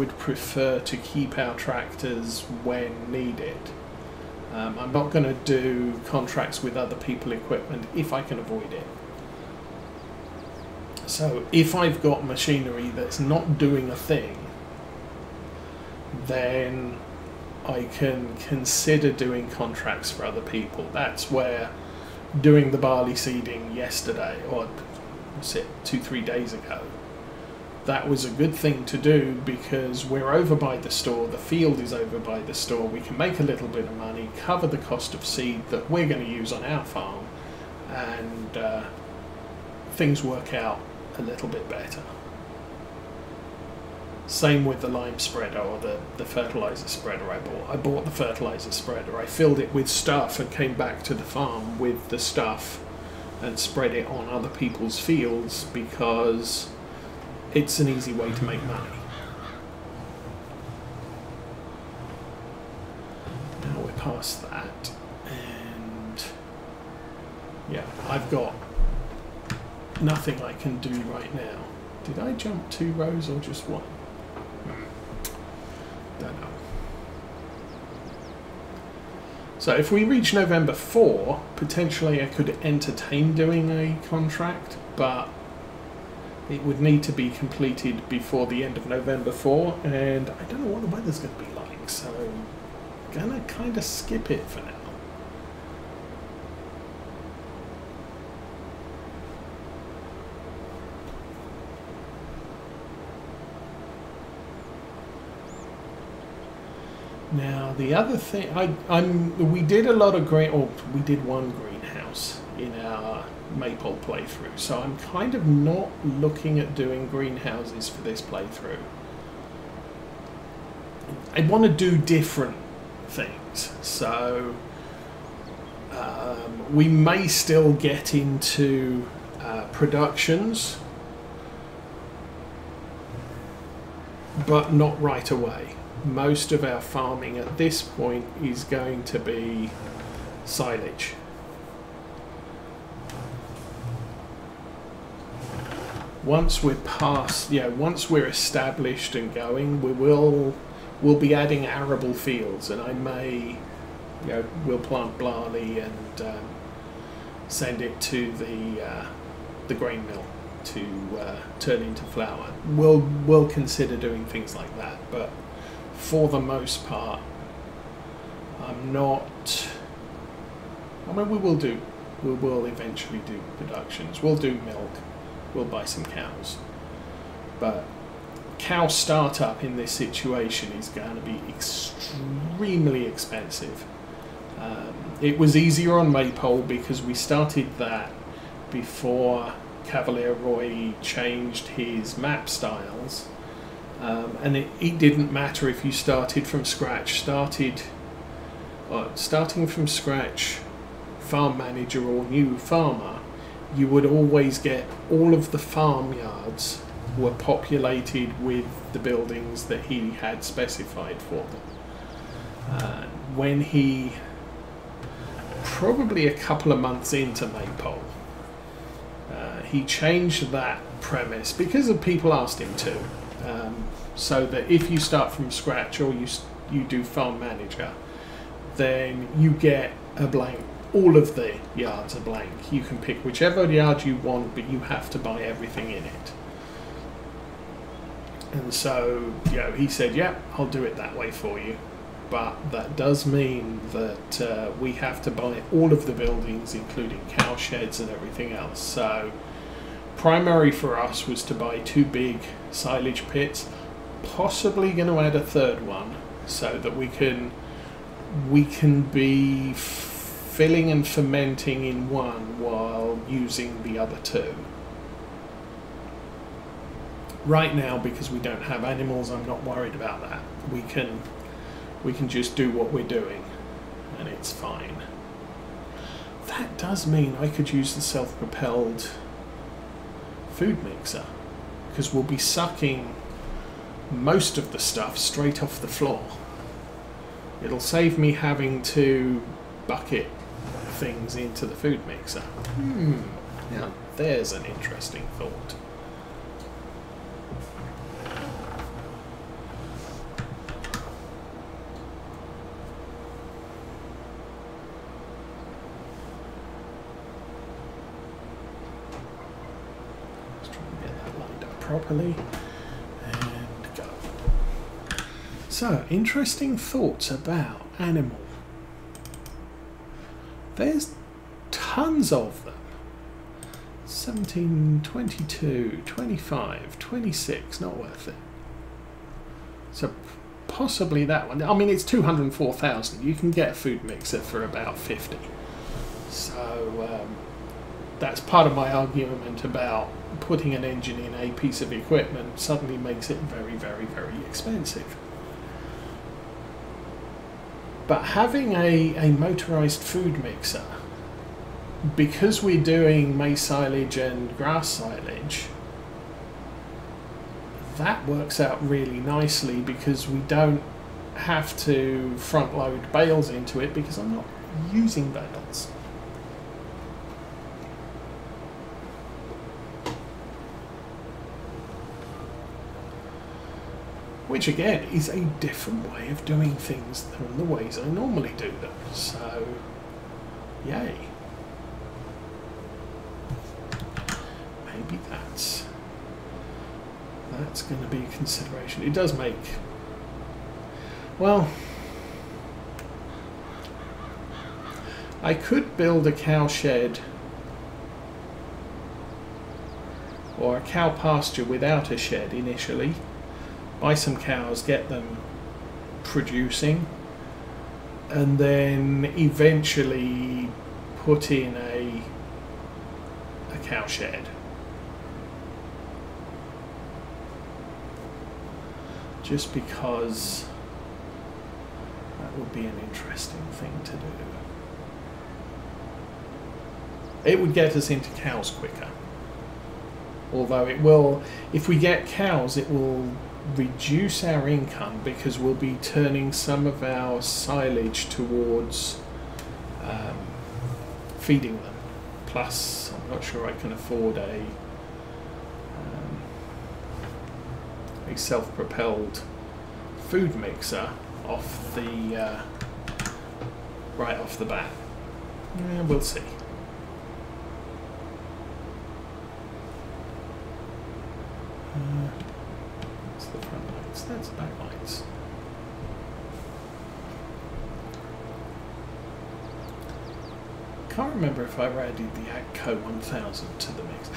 would prefer to keep our tractors when needed. I'm not going to do contracts with other people equipment if I can avoid it. So if I've got machinery that's not doing a thing, then I can consider doing contracts for other people. That's where doing the barley seeding yesterday, or was it 2-3 days ago, that was a good thing to do because we're over by the store, the field is over by the store, we can make a little bit of money, cover the cost of seed that we're going to use on our farm, and things work out a little bit better. Same with the lime spreader or the fertilizer spreader I bought. I bought the fertilizer spreader, I filled it with stuff and came back to the farm with the stuff and spread it on other people's fields because it's an easy way to make money. Now we're past that, and yeah, I've got nothing I can do right now. Did I jump 2 rows or just 1? Don't know. So if we reach November 4, potentially I could entertain doing a contract, but it would need to be completed before the end of November 4, and I don't know what the weather's going to be like, so I'm going to kind of skip it for now. Now the other thing, we did a lot of we did one greenhouse in our maple playthrough, so I'm kind of not looking at doing greenhouses for this playthrough. I want to do different things, so we may still get into productions, but not right away. Most of our farming at this point is going to be silage. Once we're past, once we're established and going, we'll be adding arable fields, and I may, we'll plant barley and send it to the grain mill to turn into flour. We'll consider doing things like that, but for the most part, I'm not. I mean, we will eventually do productions. We'll do milk. We'll buy some cows. But cow startup in this situation is going to be extremely expensive. It was easier on Maypole because we started that before Cavalier Roy changed his map styles. And it didn't matter if you started from scratch. Starting from scratch, farm manager or new farmer, you would always get all of the farmyards were populated with the buildings that he had specified for them. When he, probably a couple of months into Maypole, he changed that premise because of people asked him to. So that if you start from scratch or you do farm manager, then you get a blank. All of the yards are blank. You can pick whichever yard you want, but you have to buy everything in it. And so, he said, yeah, I'll do it that way for you. But that does mean that we have to buy all of the buildings, including cow sheds and everything else. So primary for us was to buy 2 big silage pits, possibly going to add a 3rd one so that we can be filling and fermenting in one while using the other 2. Right now, because we don't have animals, I'm not worried about that. We can just do what we're doing and it's fine. That does mean I could use the self-propelled food mixer, because we'll be sucking most of the stuff straight off the floor. It'll save me having to bucket things into the food mixer. Now there's an interesting thought. properly, and go. So, interesting thoughts about animal. There's tons of them. 17, 22, 25, 26, not worth it. So possibly that one. I mean, it's 204,000. You can get a food mixer for about 50. So that's part of my argument about putting an engine in a piece of equipment suddenly makes it very, very, very expensive. But having a motorized food mixer, because we're doing maize silage and grass silage, that works out really nicely because we don't have to front load bales into it because I'm not using bales. Which again is a different way of doing things than the ways I normally do them. So, yay. Maybe that's going to be a consideration. It does make, well, I could build a cow shed or a cow pasture without a shed initially, buy some cows, get them producing, and then eventually put in a cow shed. Just because that would be an interesting thing to do. It would get us into cows quicker. Although it will, if we get cows, it will reduce our income because we'll be turning some of our silage towards feeding them. Plus, I'm not sure I can afford a self-propelled food mixer off the right off the bat. Yeah, we'll see. That's the front lights. That's the back lights. Can't remember if I added the AGCO 1000 to the mix.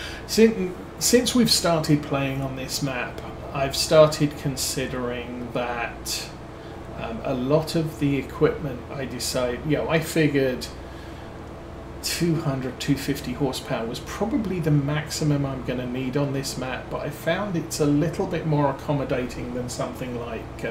Since we've started playing on this map, I've started considering that a lot of the equipment I figured 200, 250 horsepower was probably the maximum I'm going to need on this map, but I found it's a little bit more accommodating than something like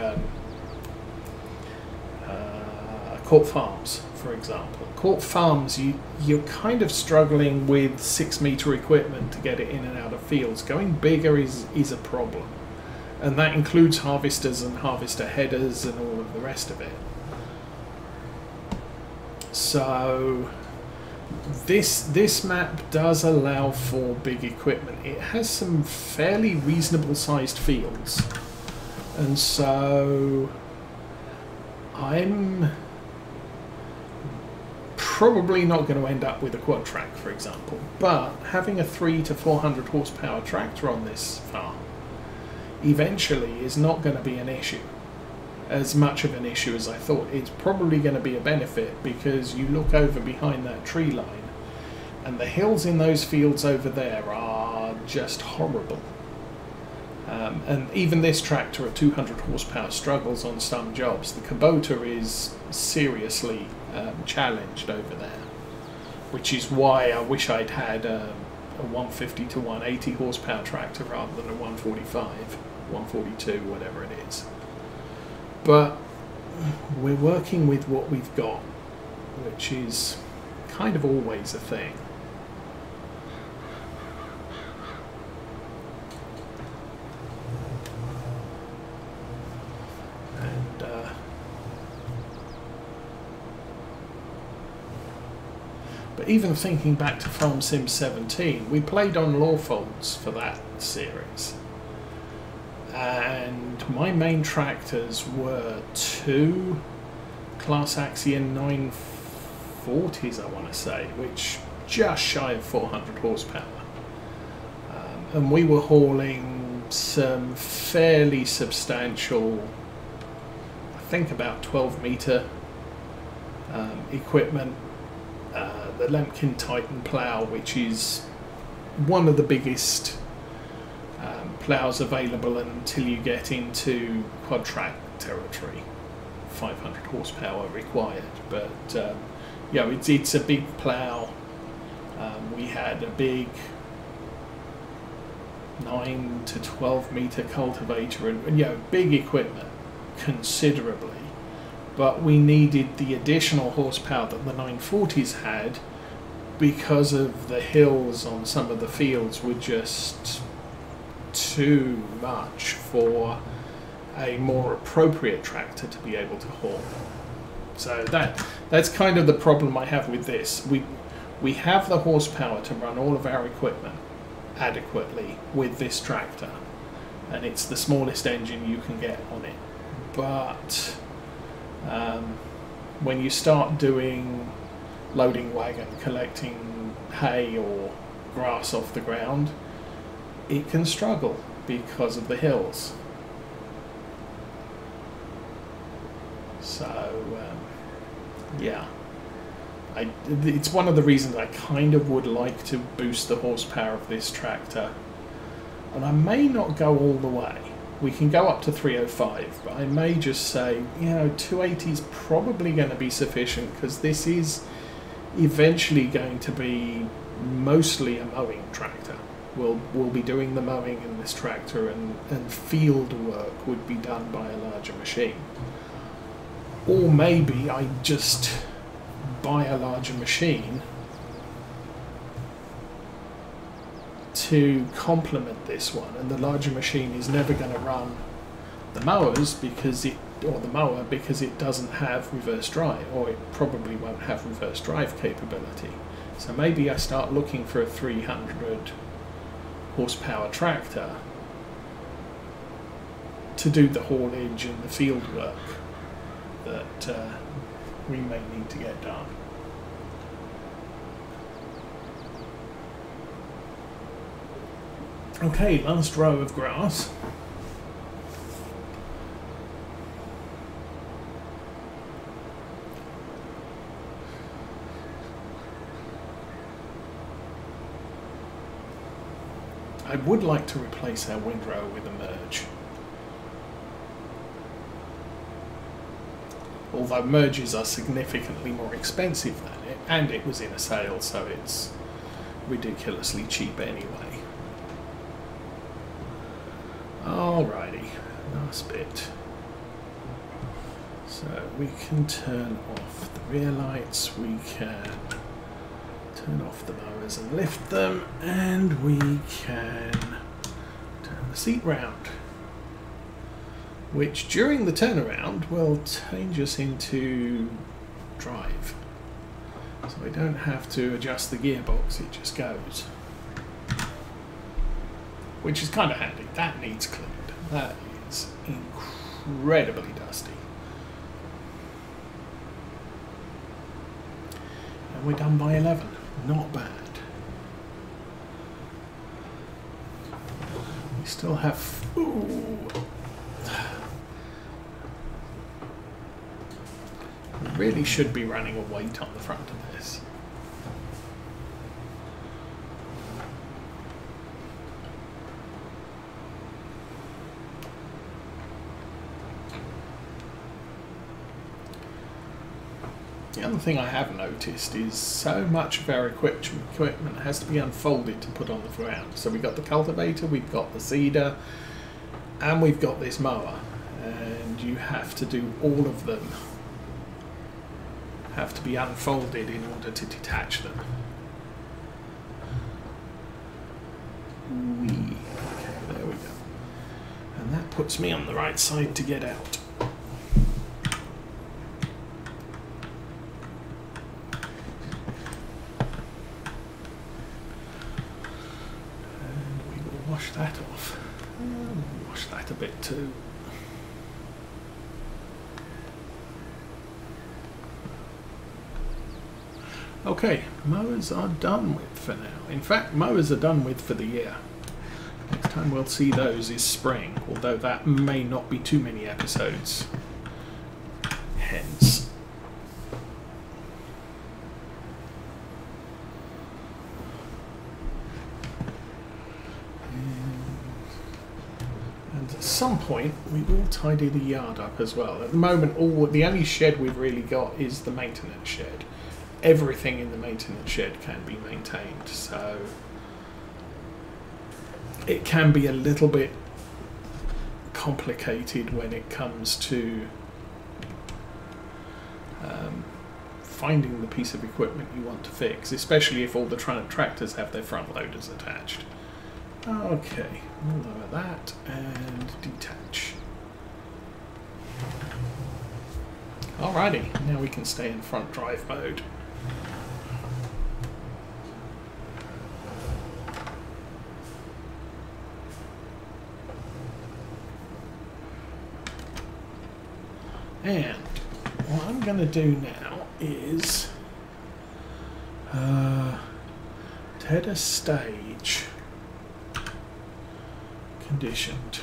Court Farms, for example. Court Farms, you're kind of struggling with 6-meter equipment to get it in and out of fields. Going bigger is a problem. And that includes harvesters and harvester headers and all of the rest of it. So this map does allow for big equipment. It has some fairly reasonable sized fields. And so I'm probably not going to end up with a quad track, for example. But having a 300 to 400 horsepower tractor on this farm eventually is not going to be an issue, as much of an issue as I thought. It's probably going to be a benefit because you look over behind that tree line and the hills in those fields over there are just horrible. And even this tractor at 200 horsepower struggles on some jobs. The Kubota is seriously challenged over there, which is why I wish I'd had a 150 to 180 horsepower tractor rather than a 145, 142, whatever it is. But we're working with what we've got, which is kind of always a thing. But even thinking back to Farm Sim 17, we played on Lawfolds for that series. And my main tractors were 2 Class Axion 940s, I want to say, which just shy of 400 horsepower. And we were hauling some fairly substantial, I think about 12-metre equipment. The Lemkin Titan plough, which is one of the biggest ploughs available until you get into quad track territory. 500 horsepower required, but yeah, it's a big plough. We had a big 9 to 12 metre cultivator, and you know, big equipment considerably, but we needed the additional horsepower that the 940s had because of the hills on some of the fields were just too much for a more appropriate tractor to be able to haul. So that's kind of the problem I have with this. We have the horsepower to run all of our equipment adequately with this tractor, and it's the smallest engine you can get on it. But when you start doing loading wagon, collecting hay or grass off the ground, it can struggle because of the hills. So yeah, it's one of the reasons I kind of would like to boost the horsepower of this tractor, and I may not go all the way. We can go up to 305, but I may just say, you know, 280 is probably going to be sufficient, because this is eventually going to be mostly a mowing tractor. We'll be doing the mowing in this tractor, and field work would be done by a larger machine. Or maybe I just buy a larger machine to complement this one, and the larger machine is never going to run the mowers because the mower because it doesn't have reverse drive, or it probably won't have reverse drive capability. So maybe I start looking for a 300 horsepower tractor to do the haulage and the field work that we may need to get done. Okay, last row of grass. I would like to replace our windrow with a merge. Although merges are significantly more expensive than it, and it was in a sale, so it's ridiculously cheap anyway. Alrighty, last bit. So we can turn off the rear lights, we can turn off the mowers and lift them, and we can turn the seat round, which during the turnaround will change us into drive. So we don't have to adjust the gearbox, it just goes. Which is kind of handy. That needs cleaned. That is incredibly dusty. And we're done by 11. Not bad. We still have... Ooh. We really should be running a weight on the front of this. The other thing I have noticed is so much of our equipment has to be unfolded to put on the ground. So we've got the cultivator, we've got the seeder, and we've got this mower. And you have to do all of them. Have to be unfolded in order to detach them. Okay, there we go. And that puts me on the right side to get out. Wash that off. Wash that a bit too. Okay, mowers are done with for now. In fact, mowers are done with for the year. Next time we'll see those is spring, although that may not be too many episodes. Hence. And at some point we will tidy the yard up as well. At the moment, the only shed we've really got is the maintenance shed. Everything in the maintenance shed can be maintained, so it can be a little bit complicated when it comes to finding the piece of equipment you want to fix, especially if all the tractors have their front loaders attached. Okay, we'll lower that and detach. Alrighty, now we can stay in front drive mode. And what I'm going to do now is tether stage conditioned.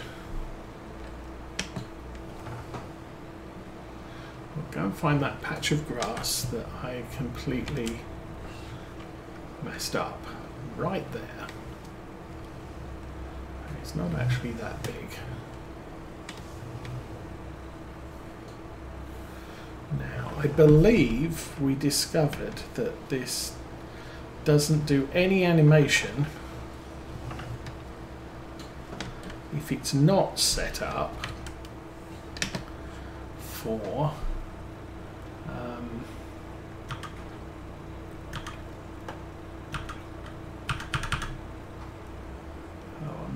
We'll go and find that patch of grass that I completely messed up right there. It's not actually that big. Now, I believe we discovered that this doesn't do any animation if it's not set up for am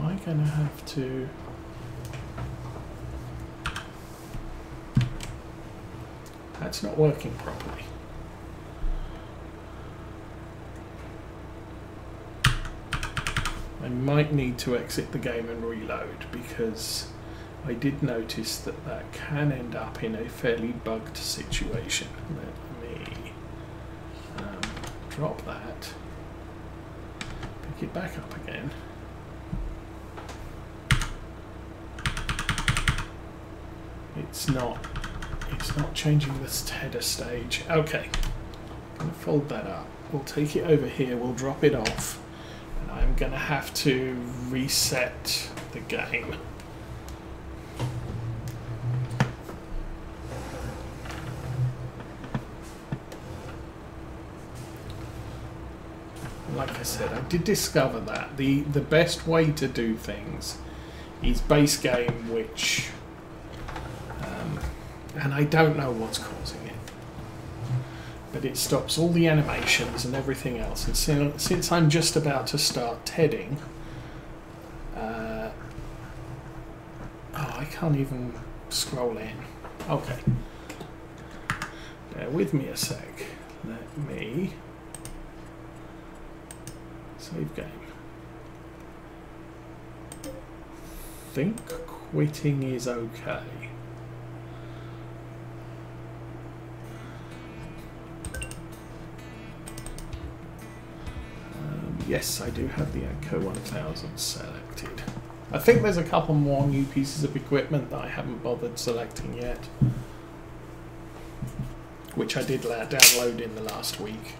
I going to have to... That's not working properly. I might need to exit the game and reload, because I did notice that that can end up in a fairly bugged situation. Let me drop that, pick it back up again. It's not changing this header stage. Okay, I'm going to fold that up. We'll take it over here, we'll drop it off, and I'm going to have to reset the game. Like I said, I did discover that the best way to do things is base game, which and I don't know what's causing it, but it stops all the animations and everything else. And since I'm just about to start tedding, oh, I can't even scroll in. Okay, bear with me a sec. Let me save game. Think quitting is okay. Yes, I do have the Anko 1000 selected. I think there's a couple more new pieces of equipment that I haven't bothered selecting yet, which I did download in the last week.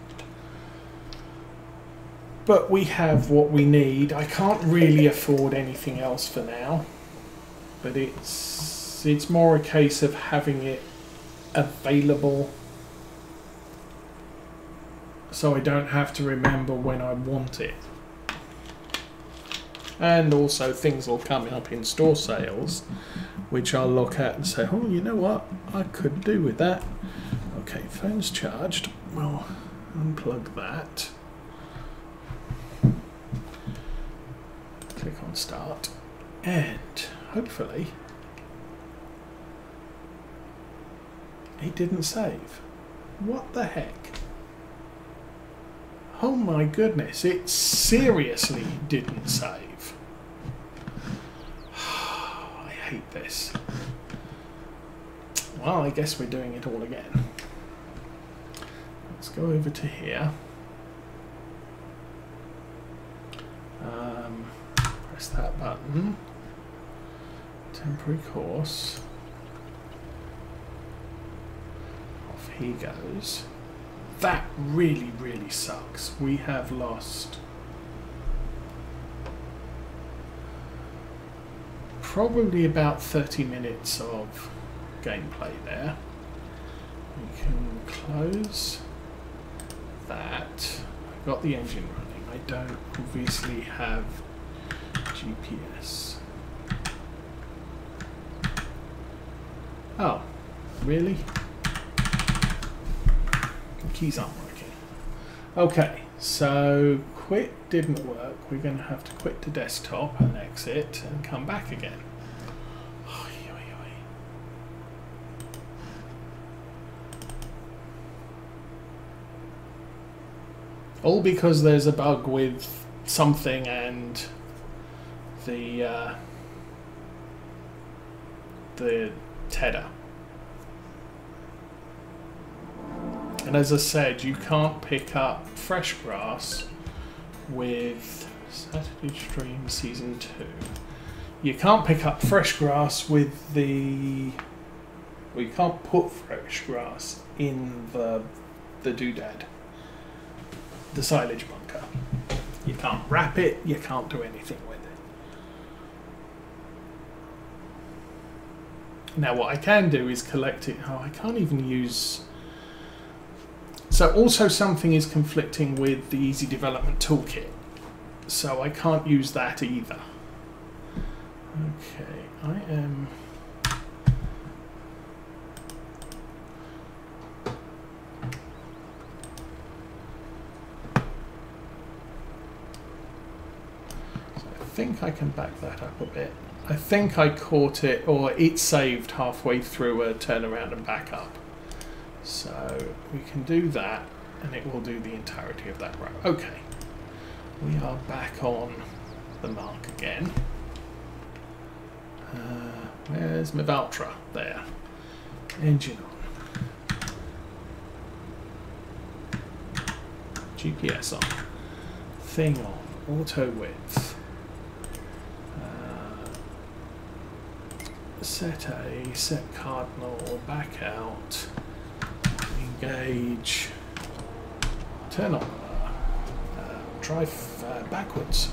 But we have what we need. I can't really afford anything else for now, but it's more a case of having it available so I don't have to remember when I want it. And also things will come up in store sales, which I'll look at and say, oh, you know what, I could do with that. Okay, phone's charged. We'll unplug that. Click on start, and hopefully it didn't save. What the heck? Oh my goodness, it seriously didn't save. I hate this. Well, I guess we're doing it all again. Let's go over to here. Press that button. Temporary course. Off he goes. That really, really sucks. We have lost probably about 30 minutes of gameplay there. We can close that. I've got the engine running. I don't obviously have GPS. Oh, really? The keys aren't working. Okay, so quit didn't work. We're going to have to quit the desktop and exit and come back again. All because there's a bug with something and the tether. And as I said, you can't pick up fresh grass with Saturday Stream Season 2. You can't pick up fresh grass with the... Well, you can't put fresh grass in the doodad. The silage bunker. You can't wrap it, you can't do anything with it. Now what I can do is collect it. Oh, I can't even use... So also something is conflicting with the Easy Development Toolkit. So I can't use that either. Okay, I am... I think I can back that up a bit. I think I caught it, or it saved halfway through a turnaround and back up. So we can do that, and it will do the entirety of that row. Okay, we are back on the mark again. Where's my Valtra? There. Engine on. GPS on. Thing on. Auto width. Set A, set cardinal, back out, engage, turn on, drive backwards.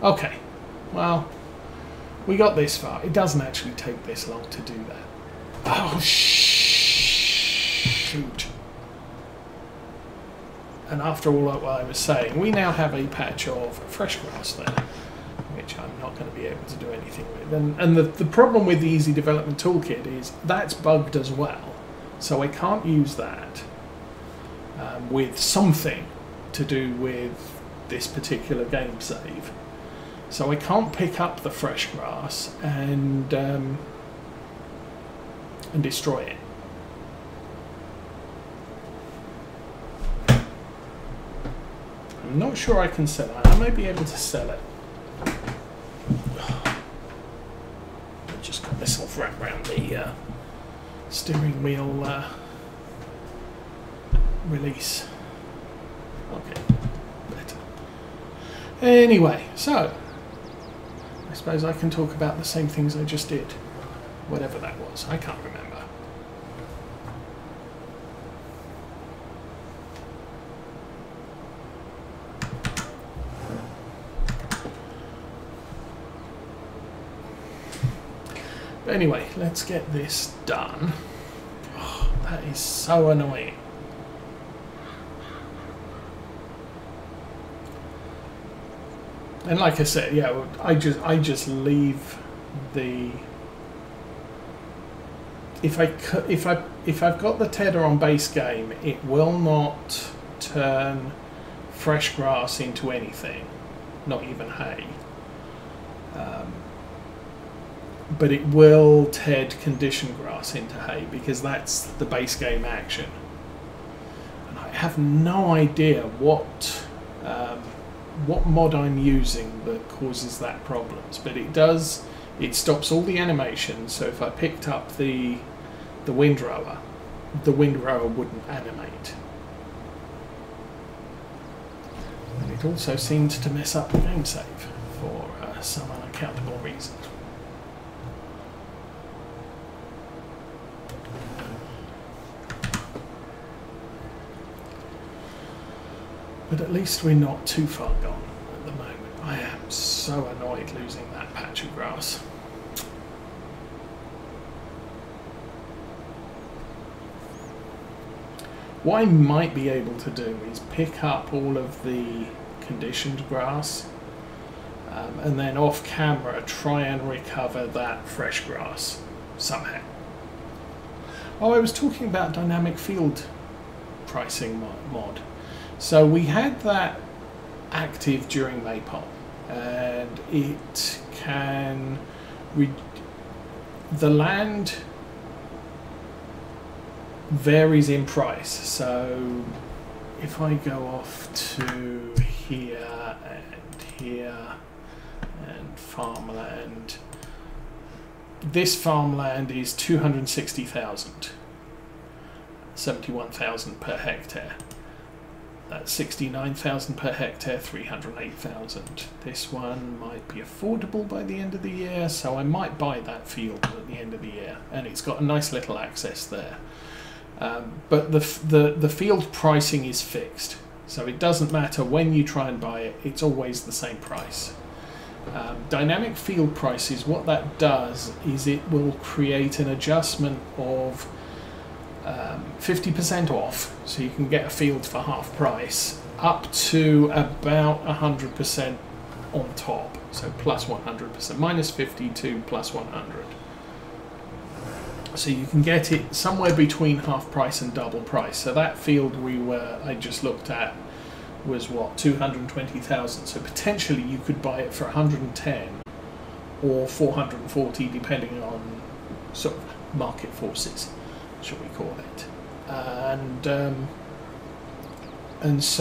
Okay, well, we got this far. It doesn't actually take this long to do that. Oh, shoot. And after all what I was saying, we now have a patch of fresh grass there, which I'm not going to be able to do anything with. And the problem with the Easy Development Toolkit is that's bugged as well. So I can't use that with something to do with this particular game save. So I can't pick up the fresh grass and destroy it. I'm not sure I can sell it. I may be able to sell it. Just got this off wrapped around the steering wheel release. Okay, better. Anyway, so I suppose I can talk about the same things I just did. Whatever that was, I can't remember. But anyway, let's get this done. Oh, that is so annoying. And like I said, yeah, I just leave the... If I've got the tether on base game, it will not turn fresh grass into anything, not even hay. But it will TED condition grass into hay because that's the base game action. And I have no idea what mod I'm using that causes that problems, but it does. It stops all the animations. So if I picked up the windrower wouldn't animate. And it also seems to mess up the game save for some unaccountable reason. But at least we're not too far gone at the moment. I am so annoyed losing that patch of grass. What I might be able to do is pick up all of the conditioned grass and then off camera try and recover that fresh grass somehow. Oh, I was talking about dynamic field pricing mod. So we had that active during Maypole, and it can the land varies in price. So if I go off to here and farmland, this farmland is 260,000, 71,000 per hectare. That's 69,000 per hectare, 308,000. This one might be affordable by the end of the year, so I might buy that field at the end of the year, and it's got a nice little access there. But the field pricing is fixed, so it doesn't matter when you try and buy it, it's always the same price. Dynamic field prices, what that does is it will create an adjustment of 50% off, so you can get a field for half price, up to about 100% on top, so plus 100%, minus 52 plus 100. So you can get it somewhere between half price and double price. So that field I just looked at was what, 220,000. So potentially you could buy it for 110 or 440, depending on sort of market forces, shall we call it. And so